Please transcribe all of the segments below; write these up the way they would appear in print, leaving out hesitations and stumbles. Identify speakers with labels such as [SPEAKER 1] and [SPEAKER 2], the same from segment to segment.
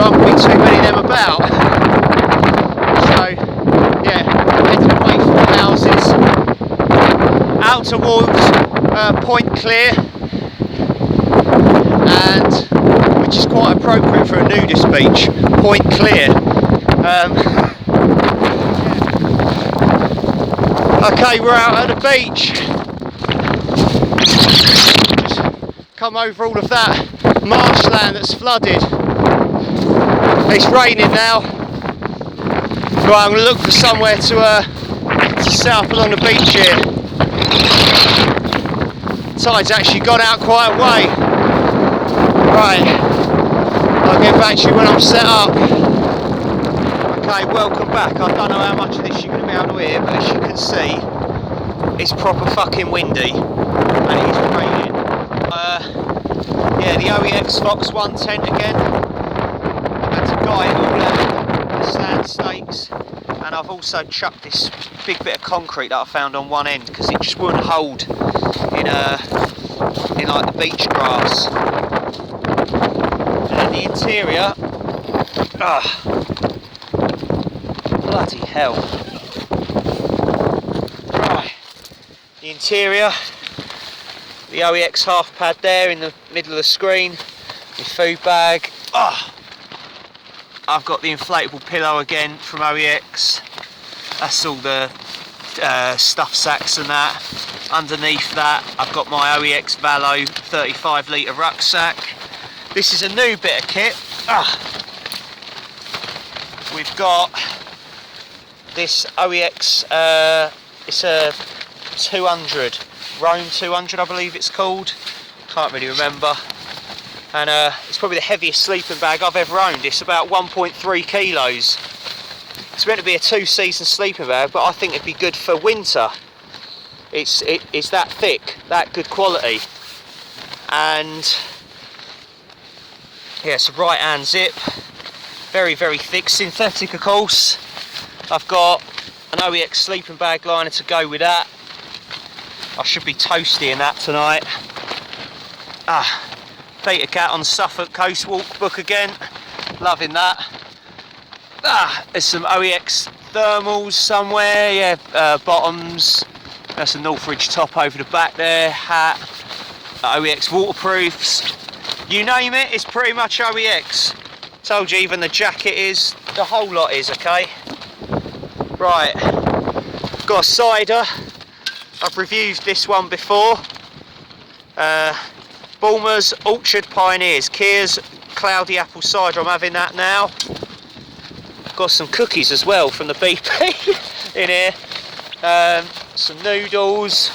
[SPEAKER 1] there aren't going to be too many of them about. So yeah, heading away from the houses, out towards Point Clear, and which is quite appropriate for a nudist beach, Point Clear. Okay, we're out at the beach. Just come over all of that marshland that's flooded. It's raining now. Right, I'm going to look for somewhere to set up along the beach here. Tide's actually gone out quite a way. Right, I'll get back to you when I'm set up. Okay, welcome back. I don't know how much of this you're going to be able to hear, but as you can see, it's proper fucking windy and it is raining. Yeah, the OEX Foxx 110 again. I had to guide all the sand stakes, and I've also chucked this big bit of concrete that I found on one end because it just wouldn't hold in like the beach grass. And then the interior, bloody hell. Right, the interior, the OEX half pad there in the middle of the screen, my food bag. I've got the inflatable pillow again from OEX. That's all the stuff sacks and that. Underneath that I've got my OEX Valo 35 litre rucksack. This is a new bit of kit. We've got this OEX, it's a 200, Rome 200 I believe it's called, can't really remember, and it's probably the heaviest sleeping bag I've ever owned. It's about 1.3 kilos. It's meant to be a 2-season sleeping bag, but I think it'd be good for winter. It's that thick, that good quality, and yeah, it's a right hand zip, very thick, synthetic of course. I've got an OEX sleeping bag liner to go with that. I should be toasty in that tonight. Beta cat on Suffolk Coast Walk book again, loving that. There's some OEX thermals somewhere, yeah, bottoms. That's a Northridge top over the back there, hat, OEX waterproofs. You name it, it's pretty much OEX. Told you, even the jacket is, the whole lot is, okay? Right, got a cider. I've reviewed this one before. Bulmer's Orchard Pioneers, Keir's Cloudy Apple Cider, I'm having that now. Got some cookies as well from the BP in here. Some noodles.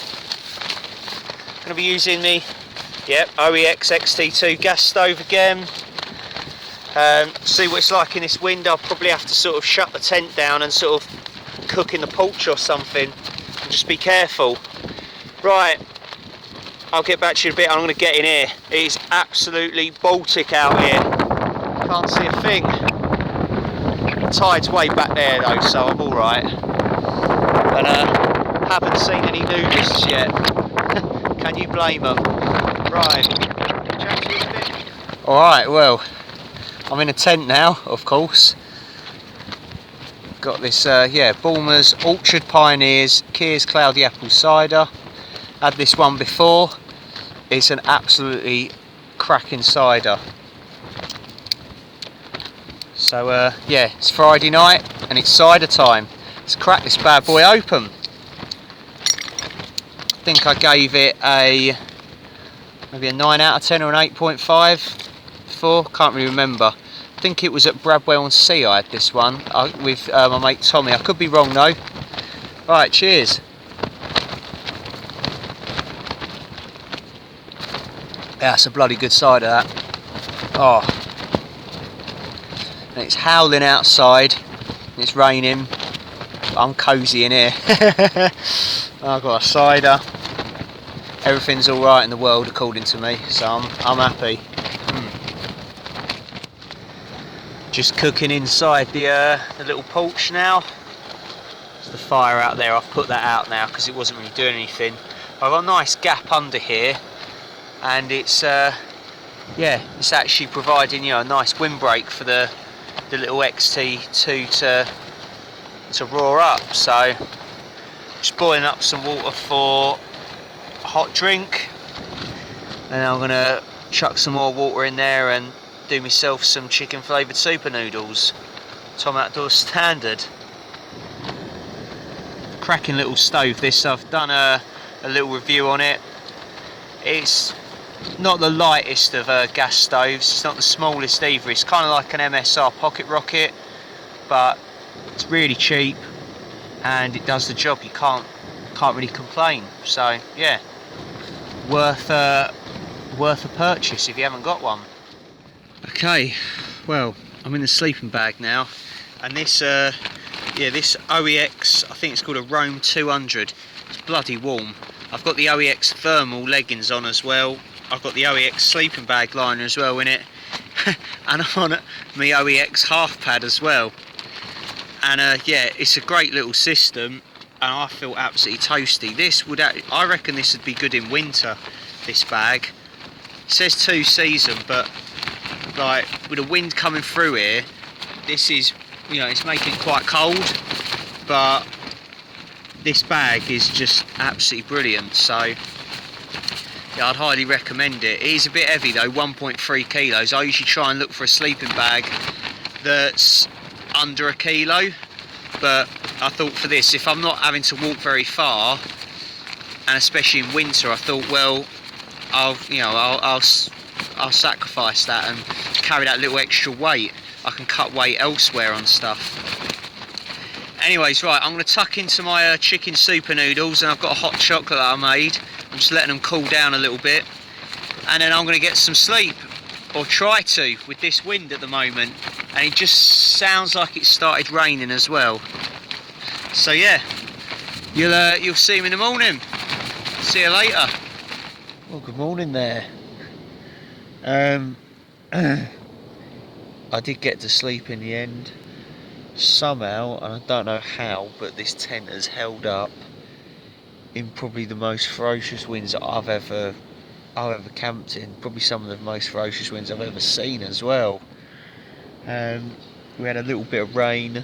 [SPEAKER 1] Going to be using the OEX XT2 gas stove again. See what it's like in this wind. I'll probably have to sort of shut the tent down and sort of cook in the porch or something, and just be careful. Right, I'll get back to you in a bit. I'm going to get in here. It is absolutely Baltic out here. Can't see a thing. The tide's way back there though, so I'm alright. And haven't seen any nudists yet. Can you blame them? Right, chat to you in a bit. Alright, well, I'm in a tent now, of course. Got this, Bulmer's Orchard Pioneers, Keir's Cloudy Apple Cider. Had this one before. It's an absolutely cracking cider. So yeah, it's Friday night and it's cider time. Let's crack this bad boy open. I think I gave it maybe a 9 out of 10 or an 8.5 before, can't really remember. I think it was at Bradwell-on-Sea I had this one with my mate Tommy. I could be wrong though. Right, cheers. Yeah, it's a bloody good cider that. Oh. And it's howling outside. And it's raining. But I'm cosy in here. I've got a cider. Everything's alright in the world according to me, so I'm happy. Just cooking inside the little porch now. There's the fire out there. I've put that out now because it wasn't really doing anything. I've got a nice gap under here, and it's yeah, it's actually providing, you know, a nice windbreak for the little XT2 to roar up. So just boiling up some water for a hot drink, and I'm gonna chuck some more water in there and do myself some chicken flavoured super noodles. Tom Outdoors standard. Cracking little stove this. I've done a little review on it. It's not the lightest of gas stoves, it's not the smallest either. It's kind of like an MSR pocket rocket, but it's really cheap and it does the job. You can't really complain. So yeah, worth a purchase if you haven't got one. Okay, well, I'm in the sleeping bag now, and this this OEX, I think it's called a Roam 200. It's bloody warm. I've got the OEX thermal leggings on as well. I've got the OEX sleeping bag liner as well in it, and I'm on my OEX half pad as well. And yeah, it's a great little system, and I feel absolutely toasty. I reckon this would be good in winter. This bag, it says 2 season, but like with the wind coming through here, this is, you know, it's making it quite cold, but this bag is just absolutely brilliant. So yeah, I'd highly recommend it. It is a bit heavy though, 1.3 kilos. I usually try and look for a sleeping bag that's under a kilo, but I thought for this, if I'm not having to walk very far, and especially in winter, I thought, well, I'll sacrifice that and carry that little extra weight. I can cut weight elsewhere on stuff. Anyways, right, I'm going to tuck into my chicken super noodles, and I've got a hot chocolate that I made. I'm just letting them cool down a little bit, and then I'm going to get some sleep, or try to, with this wind at the moment, and it just sounds like it started raining as well. So yeah, you'll see me in the morning. See you later. Well, good morning there. I did get to sleep in the end somehow, and I don't know how, but this tent has held up in probably the most ferocious winds that I've ever camped in. Probably some of the most ferocious winds I've ever seen as well. We had a little bit of rain,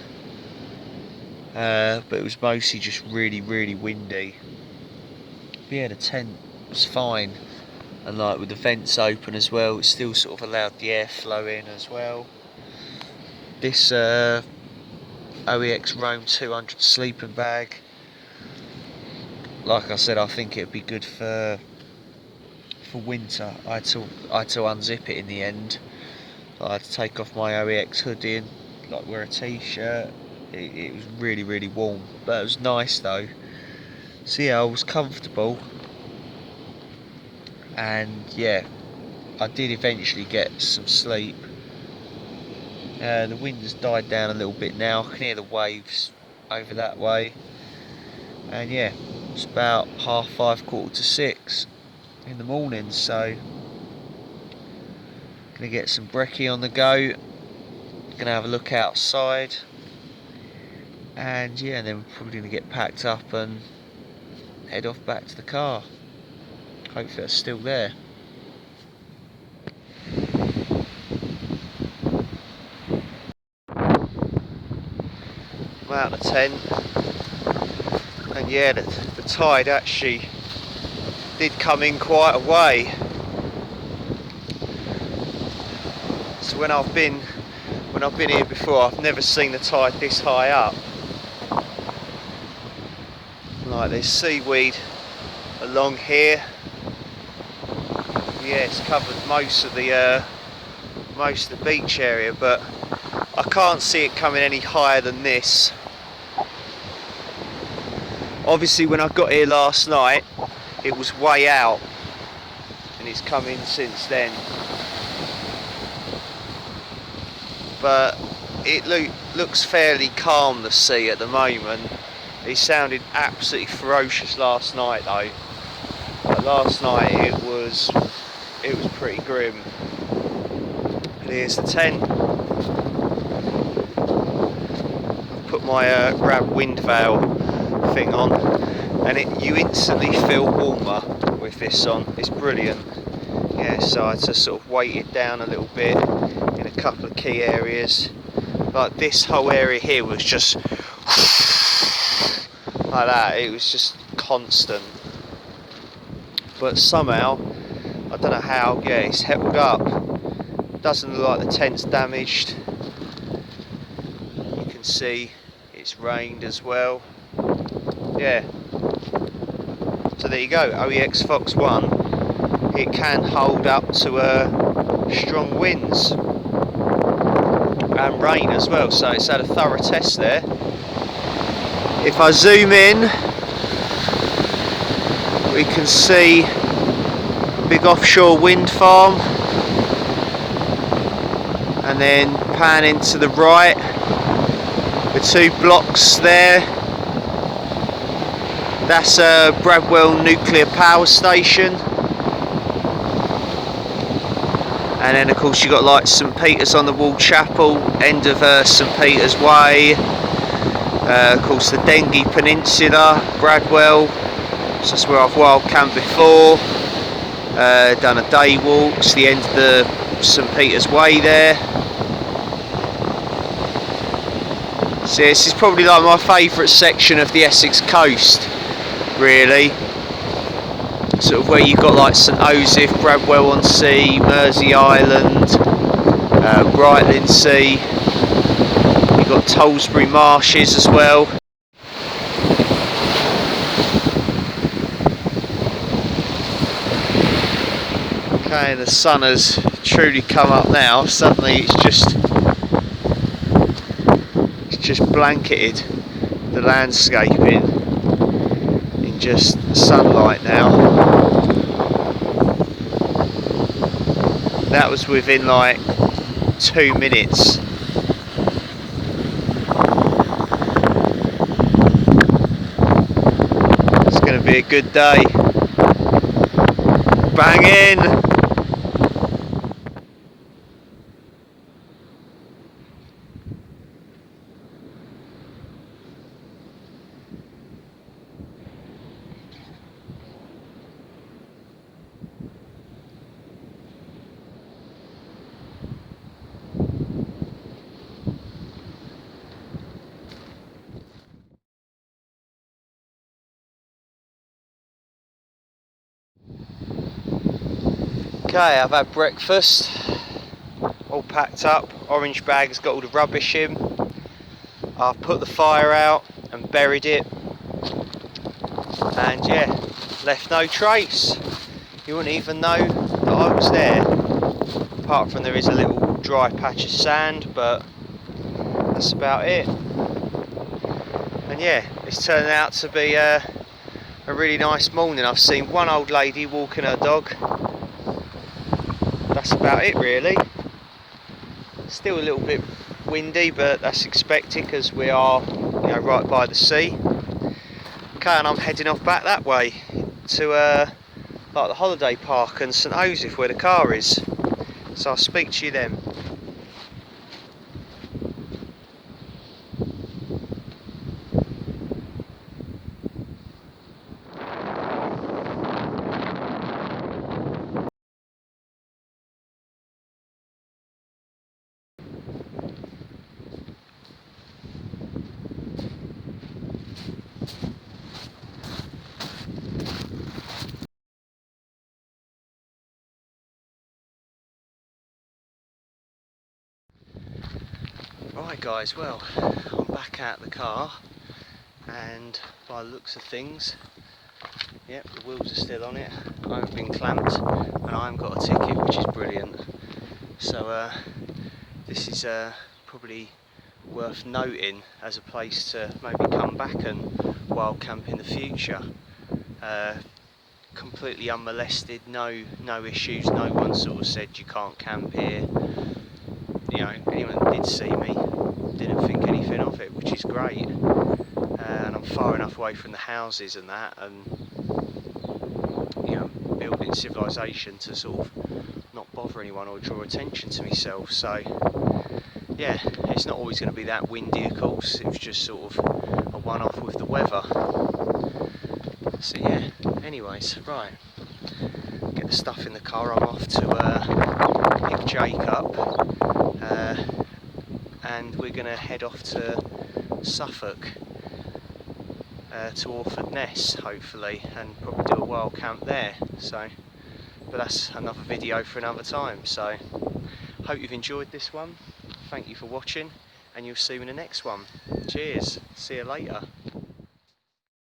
[SPEAKER 1] but it was mostly just really windy. But yeah, the tent was fine, and like with the vents open as well, it still sort of allowed the airflow in as well. This OEX Roam 200 sleeping bag, like I said, I think it'd be good for winter. I had to unzip it in the end. I had to take off my OEX hoodie and like wear a t-shirt. It was really warm, but it was nice though. So yeah, I was comfortable, and yeah, I did eventually get some sleep. The wind has died down a little bit now. I can hear the waves over that way, and yeah, it's about 5:30, 5:45 in the morning, so gonna get some brekkie on the go, gonna have a look outside, and yeah, and then we're probably gonna get packed up and head off back to the car. Hopefully it's still there. I'm out of the tent, and yeah, the tide actually did come in quite a way. So when I've been here before, I've never seen the tide this high up. Like there's seaweed along here. Yeah, it's covered most of the beach area, but I can't see it coming any higher than this. Obviously when I got here last night it was way out, and it's come in since then, but it looks fairly calm, the sea at the moment. It sounded absolutely ferocious last night though, but last night it was pretty grim. And here's the tent. I've put my grab wind veil thing on, and you instantly feel warmer with this on. It's brilliant. yeah, so I had to sort of weight it down a little bit in a couple of key areas. Like this whole area here was just like that, it was just constant. But somehow, I don't know how, yeah, it's held up. Doesn't look like the tent's damaged. You can see it's rained as well. Yeah. So there you go, OEX Foxx 1. It can hold up to strong winds and rain as well, so it's had a thorough test there. If I zoom in, we can see a big offshore wind farm, and then pan into the right, the two blocks there. That's Bradwell Nuclear Power Station. And then of course you've got like St Peter's on the Wall Chapel, end of St Peter's Way. Of course the Dengie Peninsula, Bradwell, so that's where I've wild camped before. Done a day walk, it's the end of the St Peter's Way there. So this is probably like my favourite section of the Essex coast, really. Sort of where you've got like St Osyth, Bradwell on Sea, Mersey Island, Brightling Sea. You've got Tollsbury Marshes as well. Okay, the sun has truly come up now. Suddenly it's just blanketed the landscaping in just sunlight now. That was within like 2 minutes. It's going to be a good day. Bang in! Okay, I've had breakfast, all packed up, orange bag's got all the rubbish in. I've put the fire out and buried it, and yeah, left no trace. You wouldn't even know that I was there, apart from there is a little dry patch of sand, but that's about it. And yeah, it's turned out to be a really nice morning. I've seen one old lady walking her dog. That's about it really. Still a little bit windy, but that's expected because we are, you know, right by the sea. Okay, and I'm heading off back that way to like the holiday park and St Osyth where the car is. So I'll speak to you then. Right guys, well, I'm back at the car, and by the looks of things, yep, the wheels are still on it, I haven't been clamped, and I haven't got a ticket, which is brilliant. So this is probably worth noting as a place to maybe come back and wild camp in the future. Completely unmolested, no issues, no one sort of said you can't camp here. You know, anyone that did see me didn't think anything of it, which is great. And I'm far enough away from the houses and that, and you know, building civilization to sort of not bother anyone or draw attention to myself. So yeah, it's not always going to be that windy, of course. It was just sort of a one-off with the weather. So yeah, anyways, right, get get the stuff in the car. I'm off to pick Jake up, and we're going to head off to Suffolk, to Orford Ness hopefully, and probably do a wild camp there. So, but that's another video for another time. So hope you've enjoyed this one. Thank you for watching, and you'll see me in the next one. Cheers, see you later.